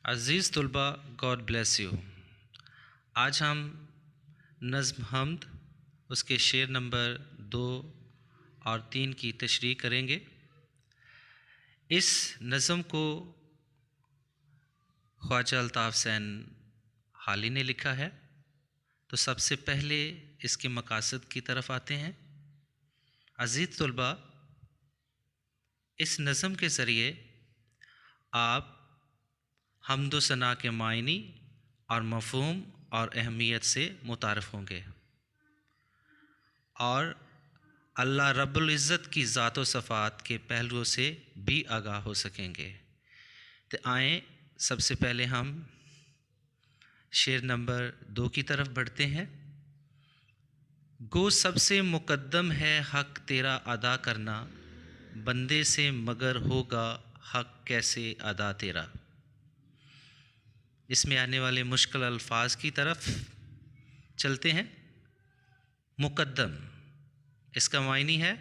عزیز طلبہ، God bless you. آج ہم نظم حمد اس کے شعر نمبر 2 اور 3 کی تشریح کریں گے۔ اس نظم کو خواجہ الطاف حسین حالی نے لکھا ہے۔ تو سب سے پہلے اس کے مقاصد کی طرف آتے ہیں۔ عزیز طلبہ، اس نظم کے ذریعے آپ حمد و ثنا کے معنی اور مفہوم اور اہمیت سے متعارف ہوں گے اور اللہ رب العزت کی ذات و صفات کے پہلوؤں سے بھی آگاہ ہو سکیں گے۔ تو آئیں سب سے پہلے ہم شعر نمبر 2 کی طرف بڑھتے ہیں۔ گو سب سے مقدم ہے حق تیرا ادا کرنا، بندے سے مگر ہوگا حق کیسے ادا تیرا۔ اس میں آنے والے مشکل الفاظ کی طرف چلتے ہیں۔ مقدم، اس کا معنی ہے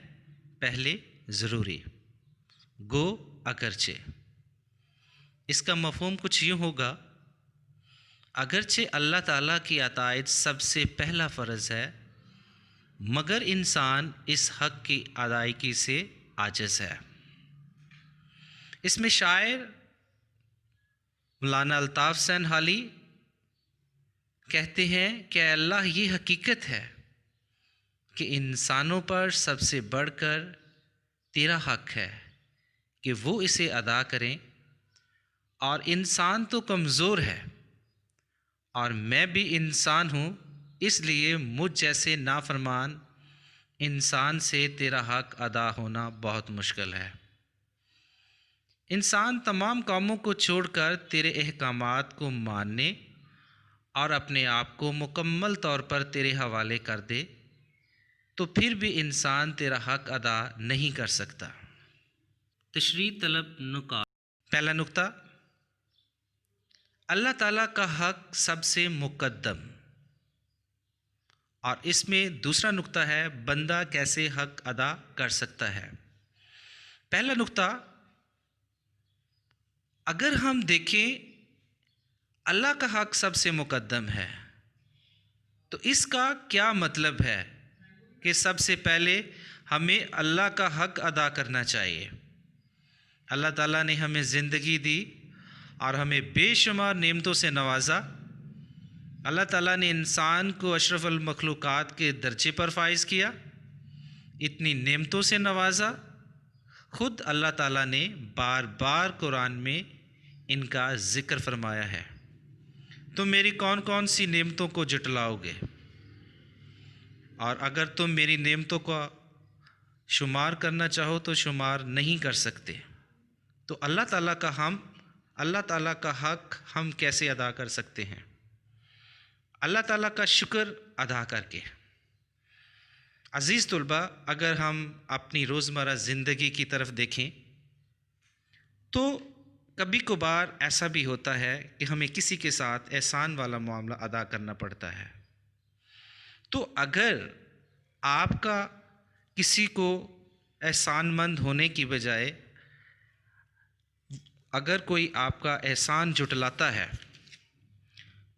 پہلے ضروری، گو اگرچہ۔ اس کا مفہوم کچھ یوں ہوگا، اگرچہ اللہ تعالیٰ کی اطاعت سب سے پہلا فرض ہے، مگر انسان اس حق کی ادائیگی سے عاجز ہے۔ اس میں شاعر مولانا الطاف حسین حالی کہتے ہیں کہ اے اللہ، یہ حقیقت ہے کہ انسانوں پر سب سے بڑھ کر تیرا حق ہے کہ وہ اسے ادا کریں، اور انسان تو کمزور ہے اور میں بھی انسان ہوں، اس لیے مجھ جیسے نافرمان انسان سے تیرا حق ادا ہونا بہت مشکل ہے۔ انسان تمام کاموں کو چھوڑ کر تیرے احکامات کو ماننے اور اپنے آپ کو مکمل طور پر تیرے حوالے کر دے تو پھر بھی انسان تیرا حق ادا نہیں کر سکتا۔ تشریح طلب نکات۔ پہلا نکتہ، اللہ تعالیٰ کا حق سب سے مقدم، اور اس میں دوسرا نکتہ ہے بندہ کیسے حق ادا کر سکتا ہے۔ پہلا نکتہ، اگر ہم دیکھیں اللہ کا حق سب سے مقدم ہے تو اس کا کیا مطلب ہے کہ سب سے پہلے ہمیں اللہ کا حق ادا کرنا چاہیے۔ اللہ تعالیٰ نے ہمیں زندگی دی اور ہمیں بے شمار نعمتوں سے نوازا۔ اللہ تعالیٰ نے انسان کو اشرف المخلوقات کے درجے پر فائز کیا، اتنی نعمتوں سے نوازا۔ خود اللہ تعالیٰ نے بار بار قرآن میں ان کا ذکر فرمایا ہے۔ تم میری کون کون سی نعمتوں کو جٹلاؤ گے، اور اگر تم میری نعمتوں کا شمار کرنا چاہو تو شمار نہیں کر سکتے۔ تو اللہ تعالیٰ کا حق ہم کیسے ادا کر سکتے ہیں؟ اللہ تعالیٰ کا شکر ادا کر کے۔ عزیز طلبہ، اگر ہم اپنی روزمرہ زندگی کی طرف دیکھیں تو کبھی کبھار ایسا بھی ہوتا ہے کہ ہمیں کسی کے ساتھ احسان والا معاملہ ادا کرنا پڑتا ہے۔ تو اگر آپ کا کسی کو احسان مند ہونے کی بجائے اگر کوئی آپ کا احسان جٹلاتا ہے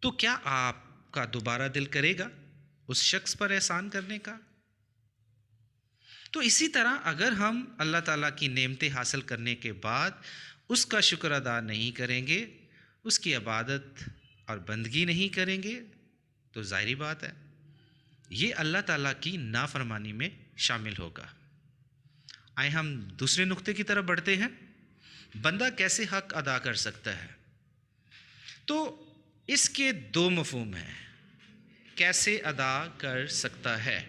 تو کیا آپ کا دوبارہ دل کرے گا اس شخص پر احسان کرنے کا؟ تو اسی طرح اگر ہم اللہ تعالیٰ کی نعمتیں حاصل کرنے کے بعد اس کا شکر ادا نہیں کریں گے، اس کی عبادت اور بندگی نہیں کریں گے، تو ظاہری بات ہے یہ اللہ تعالیٰ کی نافرمانی میں شامل ہوگا۔ آئے ہم دوسرے نقطے کی طرف بڑھتے ہیں، بندہ کیسے حق ادا کر سکتا ہے؟ تو اس کے 2 مفہوم ہیں۔ کیسے ادا کر سکتا ہے،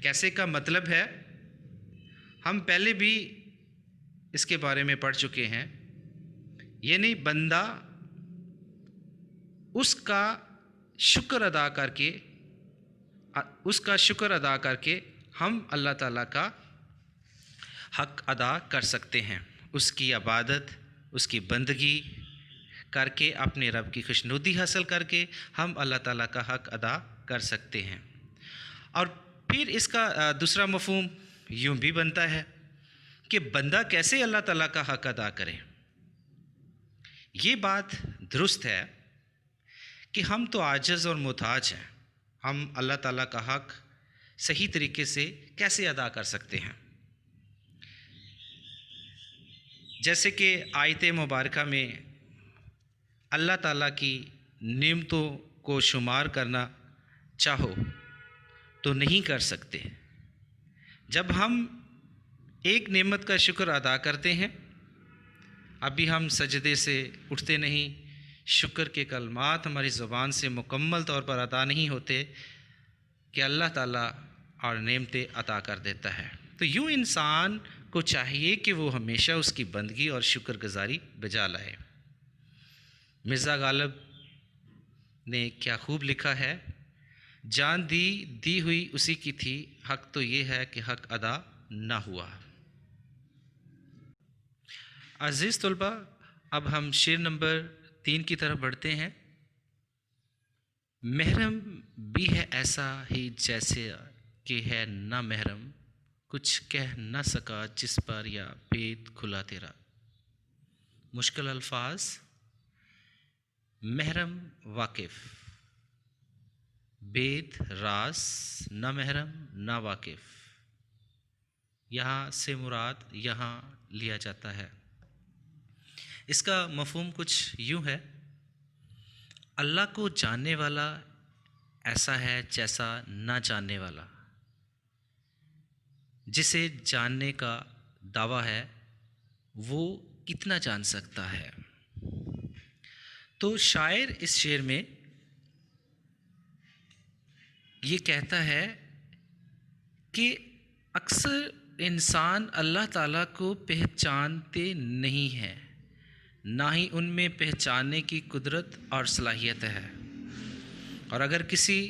کیسے کا مطلب ہے ہم پہلے بھی اس کے بارے میں پڑھ چکے ہیں، یعنی بندہ اس کا شکر ادا کر کے ہم اللہ تعالیٰ کا حق ادا کر سکتے ہیں، اس کی عبادت، اس کی بندگی کر کے اپنے رب کی خوشنودی حاصل کر کے ہم اللہ تعالیٰ کا حق ادا کر سکتے ہیں۔ اور پھر اس کا دوسرا مفہوم یوں بھی بنتا ہے کہ بندہ کیسے اللہ تعالیٰ کا حق ادا کرے۔ یہ بات درست ہے کہ ہم تو عاجز اور محتاج ہیں، ہم اللہ تعالیٰ کا حق صحیح طریقے سے کیسے ادا کر سکتے ہیں؟ جیسے کہ آیت مبارکہ میں اللہ تعالیٰ کی نعمتوں کو شمار کرنا چاہو تو نہیں کر سکتے۔ جب ہم ایک نعمت کا شکر ادا کرتے ہیں، ابھی ہم سجدے سے اٹھتے نہیں، شکر کے کلمات ہماری زبان سے مکمل طور پر ادا نہیں ہوتے کہ اللہ تعالیٰ اور نعمتیں عطا کر دیتا ہے۔ تو یوں انسان کو چاہیے کہ وہ ہمیشہ اس کی بندگی اور شکر گزاری بجا لائے۔ مرزا غالب نے کیا خوب لکھا ہے، جان دی ہوئی اسی کی تھی، حق تو یہ ہے کہ حق ادا نہ ہوا۔ عزیز طلبہ، اب ہم شعر نمبر 3 کی طرف بڑھتے ہیں۔ محرم بھی ہے ایسا ہی جیسے کہ ہے نہ محرم، کچھ کہہ نہ سکا جس پر یا بید کھلا تیرا۔ مشکل الفاظ، محرم واقف، بید راز، نہ محرم نہ واقف، یہاں سے مراد یہاں لیا جاتا ہے۔ اس کا مفہوم کچھ یوں ہے، اللہ کو جاننے والا ایسا ہے جیسا نہ جاننے والا، جسے جاننے کا دعویٰ ہے وہ کتنا جان سکتا ہے۔ تو شاعر اس شعر میں یہ کہتا ہے کہ اکثر انسان اللہ تعالیٰ کو پہچانتے نہیں ہیں، نہ ہی ان میں پہچاننے کی قدرت اور صلاحیت ہے، اور اگر کسی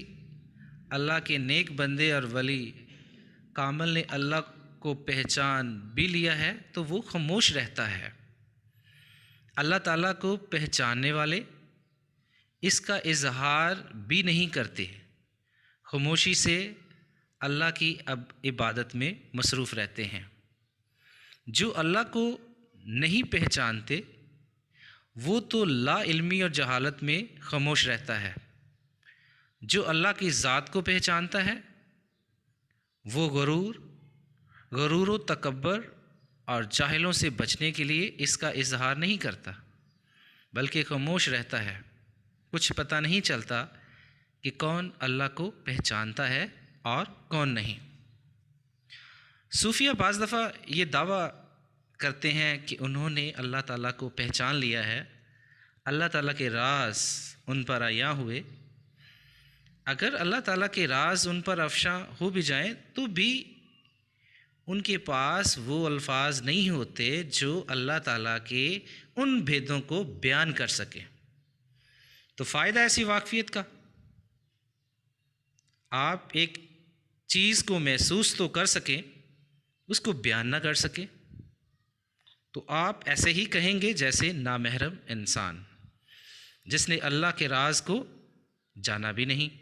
اللہ کے نیک بندے اور ولی کامل نے اللہ کو پہچان بھی لیا ہے تو وہ خاموش رہتا ہے۔ اللہ تعالیٰ کو پہچاننے والے اس کا اظہار بھی نہیں کرتے، خاموشی سے اللہ کی عبادت میں مصروف رہتے ہیں۔ جو اللہ کو نہیں پہچانتے وہ تو لا علمی اور جہالت میں خاموش رہتا ہے۔ جو اللہ کی ذات کو پہچانتا ہے وہ غرور و تکبر اور جاہلوں سے بچنے کے لیے اس کا اظہار نہیں کرتا، بلکہ خاموش رہتا ہے۔ کچھ پتہ نہیں چلتا کہ کون اللہ کو پہچانتا ہے اور کون نہیں۔ صوفیہ بعض دفعہ یہ دعویٰ کرتے ہیں کہ انہوں نے اللہ تعالیٰ کو پہچان لیا ہے، اللہ تعالیٰ کے راز ان پر عیاں ہوئے۔ اگر اللہ تعالیٰ کے راز ان پر افشاں ہو بھی جائیں تو بھی ان کے پاس وہ الفاظ نہیں ہوتے جو اللہ تعالیٰ کے ان بھیدوں کو بیان کر سکیں۔ تو فائدہ ایسی واقفیت کا، آپ ایک چیز کو محسوس تو کر سکیں، اس کو بیان نہ کر سکیں، تو آپ ایسے ہی کہیں گے جیسے نامحرم انسان جس نے اللہ کے راز کو جانا بھی نہیں۔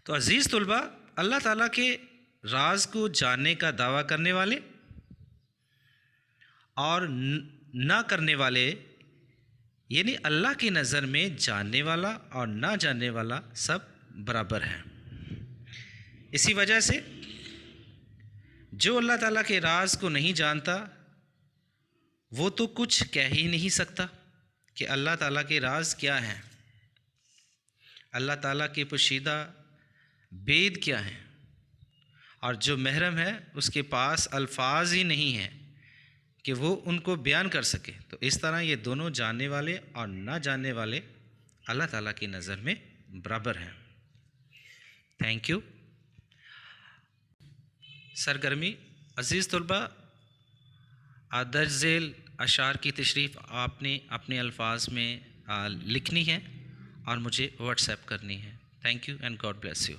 تو عزیز طلبہ، اللہ تعالیٰ کے راز کو جاننے کا دعویٰ کرنے والے اور نہ کرنے والے، یعنی اللہ کی نظر میں جاننے والا اور نہ جاننے والا سب برابر ہیں۔ اسی وجہ سے جو اللہ تعالیٰ کے راز کو نہیں جانتا وہ تو کچھ کہہ ہی نہیں سکتا کہ اللہ تعالیٰ کے راز کیا ہیں، اللہ تعالیٰ کے پوشیدہ بید کیا ہیں، اور جو محرم ہے اس کے پاس الفاظ ہی نہیں ہیں کہ وہ ان کو بیان کر سکے۔ تو اس طرح یہ دونوں جاننے والے اور نہ جاننے والے اللہ تعالیٰ کی نظر میں برابر ہیں۔ Thank you. سرگرمی، عزیز طلبہ، درج ذیل اشعار کی تشریف آپ نے اپنے الفاظ میں لکھنی ہے اور مجھے واٹس ایپ کرنی ہے۔ Thank you and God bless you.